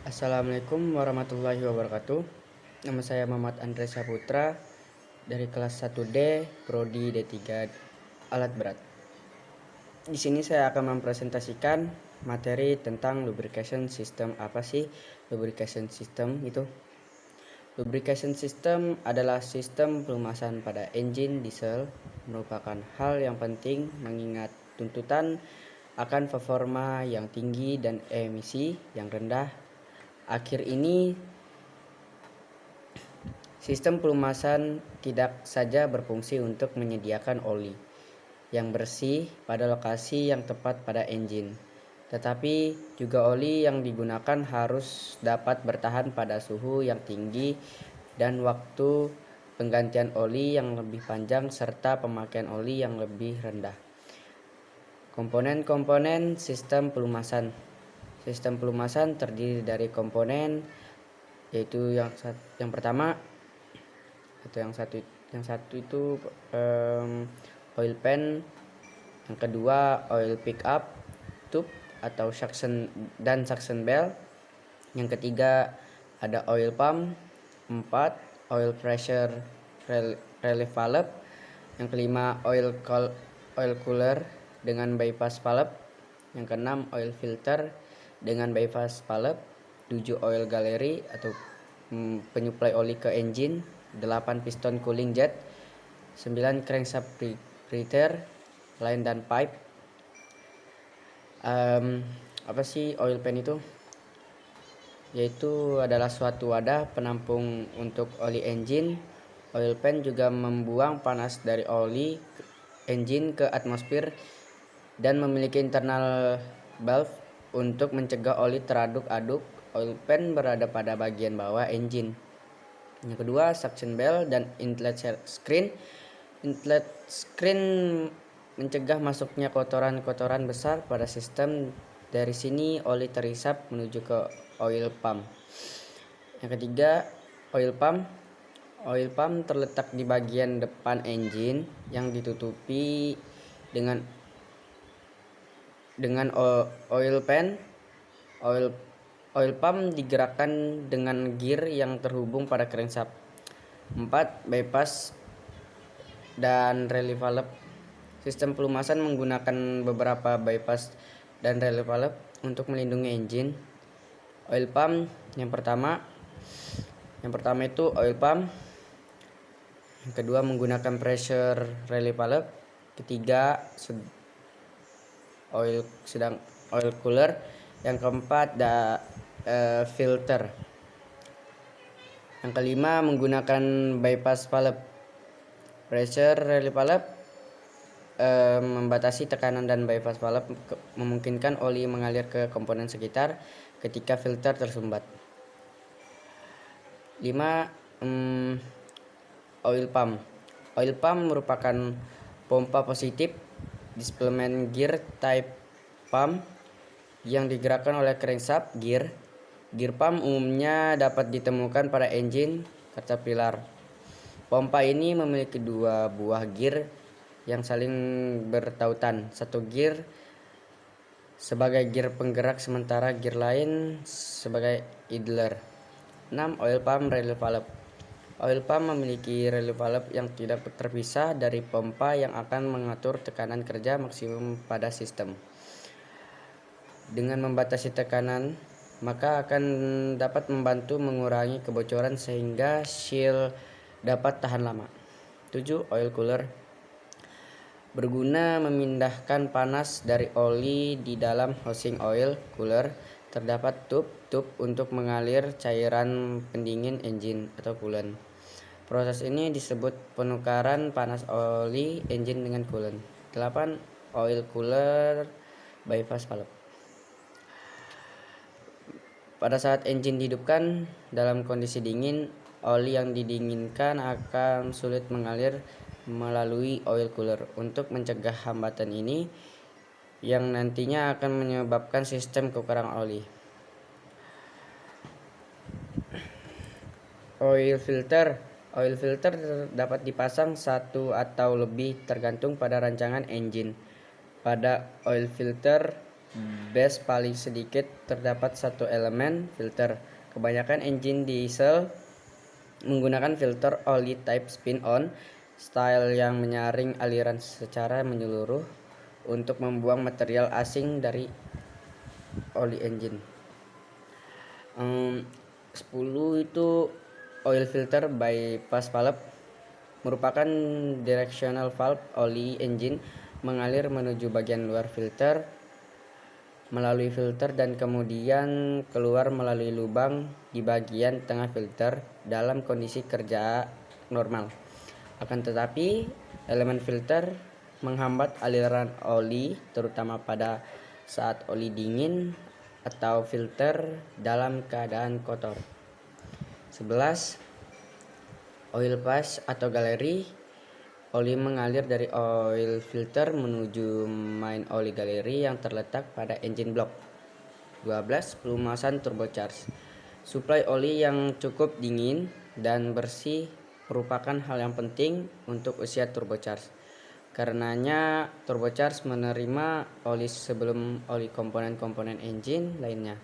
Assalamualaikum warahmatullahi wabarakatuh. Nama saya Muhammad Andre Saputra dari kelas 1D Prodi D3 Alat Berat. Di sini saya akan mempresentasikan materi tentang lubrication system. Apa sih lubrication system itu? Lubrication system adalah sistem pelumasan pada engine diesel, merupakan hal yang penting mengingat tuntutan akan performa yang tinggi dan emisi yang rendah. Akhir ini sistem pelumasan tidak saja berfungsi untuk menyediakan oli yang bersih pada lokasi yang tepat pada engine, tetapi juga oli yang digunakan harus dapat bertahan pada suhu yang tinggi dan waktu penggantian oli yang lebih panjang serta pemakaian oli yang lebih rendah. Komponen-komponen sistem pelumasan. Sistem pelumasan terdiri dari komponen yaitu yang pertama atau yang satu itu oil pan, yang kedua oil pick up tube atau suction bell, yang ketiga ada oil pump, 4 oil pressure relief valve, yang kelima oil cooler dengan bypass valve, yang keenam oil filter dengan bypass valve, 7 oil gallery atau penyuplai oli ke engine, 8 piston cooling jet, 9 crankshaft breather, line dan pipe. Apa sih oil pan itu? Yaitu adalah suatu wadah penampung untuk oli engine. Oil pan juga membuang panas dari oli engine ke atmosfer dan memiliki internal valve untuk mencegah oli teraduk-aduk. Oil pan berada pada bagian bawah engine. Yang kedua, suction bell dan inlet screen. Inlet screen mencegah masuknya kotoran-kotoran besar pada sistem. Dari sini oli terhisap menuju ke oil pump. Yang ketiga, oil pump. Oil pump terletak di bagian depan engine yang ditutupi dengan oil pan. Oil pump digerakkan dengan gear yang terhubung pada crankshaft. 4 bypass dan relief valve. Sistem pelumasan menggunakan beberapa bypass dan relief valve untuk melindungi engine. Oil pump yang pertama itu oil pump. Yang kedua menggunakan pressure relief valve. Ketiga oil cooler. Yang keempat filter. Yang kelima menggunakan bypass valve. Pressure relief valve membatasi tekanan dan bypass valve memungkinkan oli mengalir ke komponen sekitar ketika filter tersumbat. 5. Oil pump. Oil pump merupakan pompa positif displacement gear type pump yang digerakkan oleh crankshaft gear. Gear pump umumnya dapat ditemukan pada engine Caterpillar. Pompa ini memiliki 2 buah gear yang saling bertautan. Satu gear sebagai gear penggerak sementara gear lain sebagai idler. 6. Oil pump relief valve. Oil pump memiliki relief valve yang tidak terpisah dari pompa yang akan mengatur tekanan kerja maksimum pada sistem. Dengan membatasi tekanan, maka akan dapat membantu mengurangi kebocoran sehingga seal dapat tahan lama. 7. Oil cooler. Berguna memindahkan panas dari oli di dalam housing oil cooler. Terdapat tube untuk mengalir cairan pendingin engine atau coolant. Proses ini disebut penukaran panas oli engine dengan coolant. 8. Oil cooler bypass valve. Pada saat engine dihidupkan dalam kondisi dingin, oli yang didinginkan akan sulit mengalir melalui oil cooler. Untuk mencegah hambatan ini yang nantinya akan menyebabkan sistem kekurangan oli. Oil filter. Oil filter dapat dipasang 1 atau lebih tergantung pada rancangan engine. Pada oil filter base paling sedikit terdapat satu elemen filter. Kebanyakan engine diesel menggunakan filter oli type spin-on style yang menyaring aliran secara menyeluruh untuk membuang material asing dari oli engine. 10 itu oil filter bypass valve, merupakan directional valve oli engine mengalir menuju bagian luar filter melalui filter dan kemudian keluar melalui lubang di bagian tengah filter dalam kondisi kerja normal. Akan tetapi, elemen filter menghambat aliran oli terutama pada saat oli dingin atau filter dalam keadaan kotor. 11. Oil pass atau galeri. Oli mengalir dari oil filter menuju main oli galeri yang terletak pada engine block. 12. Pelumasan turbocharge. Suplai oli yang cukup dingin dan bersih merupakan hal yang penting untuk usia turbocharge. Karenanya turbocharge menerima oli sebelum oli komponen-komponen engine lainnya.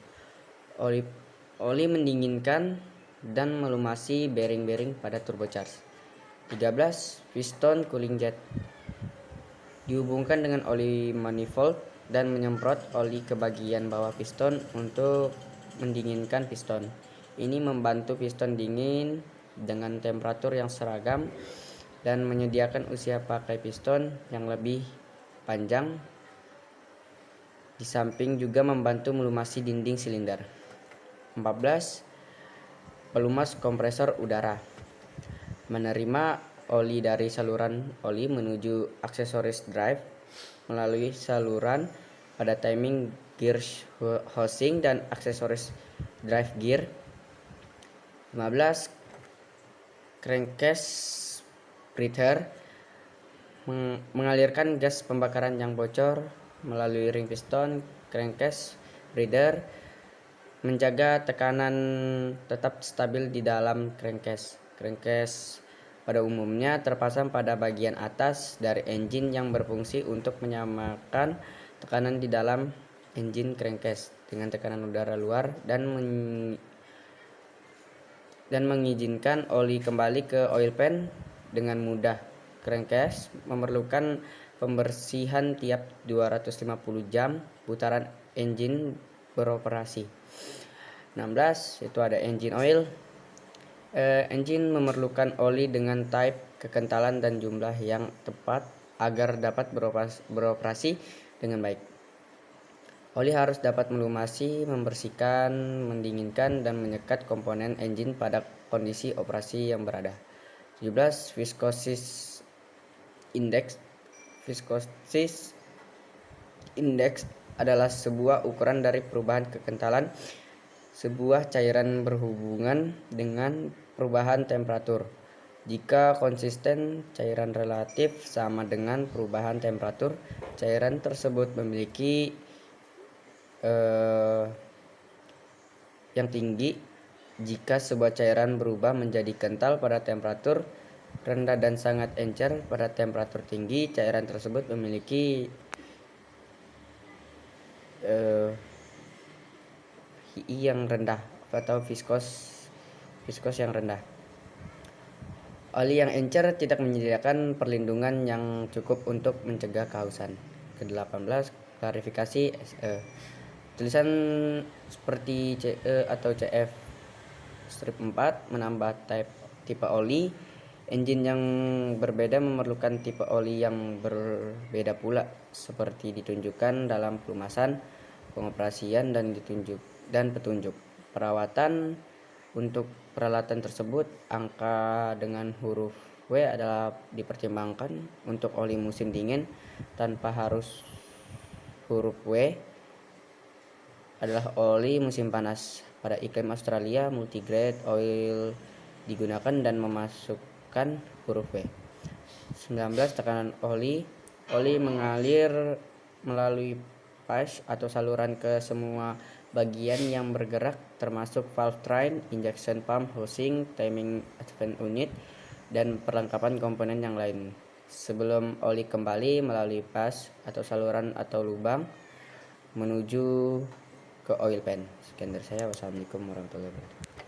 Oli mendinginkan dan melumasi bearing-bearing pada turbocharge. 13. Piston cooling jet. Dihubungkan dengan oli manifold dan menyemprot oli ke bagian bawah piston untuk mendinginkan piston. Ini membantu piston dingin dengan temperatur yang seragam dan menyediakan usia pakai piston yang lebih panjang. Di samping juga membantu melumasi dinding silinder. 14. Pelumas kompresor udara. Menerima oli dari saluran oli menuju aksesoris drive melalui saluran pada timing gear housing dan aksesoris drive gear. 15. Crankcase breather mengalirkan gas pembakaran yang bocor melalui ring piston crankcase breather, menjaga tekanan tetap stabil di dalam crankcase. Crankcase pada umumnya terpasang pada bagian atas dari engine yang berfungsi untuk menyamakan tekanan di dalam engine crankcase dengan tekanan udara luar dan mengizinkan oli kembali ke oil pan dengan mudah. Crankcase memerlukan pembersihan tiap 250 jam putaran engine beroperasi. 16. Itu ada engine oil. Engine memerlukan oli dengan type, kekentalan dan jumlah yang tepat agar dapat beroperasi dengan baik. Oli harus dapat melumasi, membersihkan, mendinginkan dan menyekat komponen engine pada kondisi operasi yang berada. 17. Viscosity index. Viscosity index adalah sebuah ukuran dari perubahan kekentalan sebuah cairan berhubungan dengan perubahan temperatur. Jika konsisten, cairan relatif sama dengan perubahan temperatur. Cairan tersebut memiliki yang tinggi. Jika sebuah cairan berubah menjadi kental pada temperatur rendah dan sangat encer pada temperatur tinggi, cairan tersebut memiliki yang rendah atau viskos yang rendah. Oli yang encer tidak menyediakan perlindungan yang cukup untuk mencegah kehausan. Ke-18, klarifikasi SE. Tulisan seperti CE atau CF strip 4 menambah tipe oli. Engine yang berbeda memerlukan tipe oli yang berbeda pula, seperti ditunjukkan dalam pelumasan, pengoperasian dan petunjuk. Perawatan untuk peralatan tersebut, angka dengan huruf W adalah dipertimbangkan untuk oli musim dingin tanpa harus huruf W adalah oli musim panas. Pada iklim Australia, multigrade oil digunakan dan memasukkan huruf W. 19. Tekanan oli. Oli mengalir melalui pipe atau saluran ke semua bagian yang bergerak, termasuk valve train, injection pump, housing, timing advance unit, dan perlengkapan komponen yang lain. Sebelum oli kembali melalui pas atau saluran atau lubang, menuju ke oil pan. Sekian dari saya. Wassalamualaikum warahmatullahi wabarakatuh.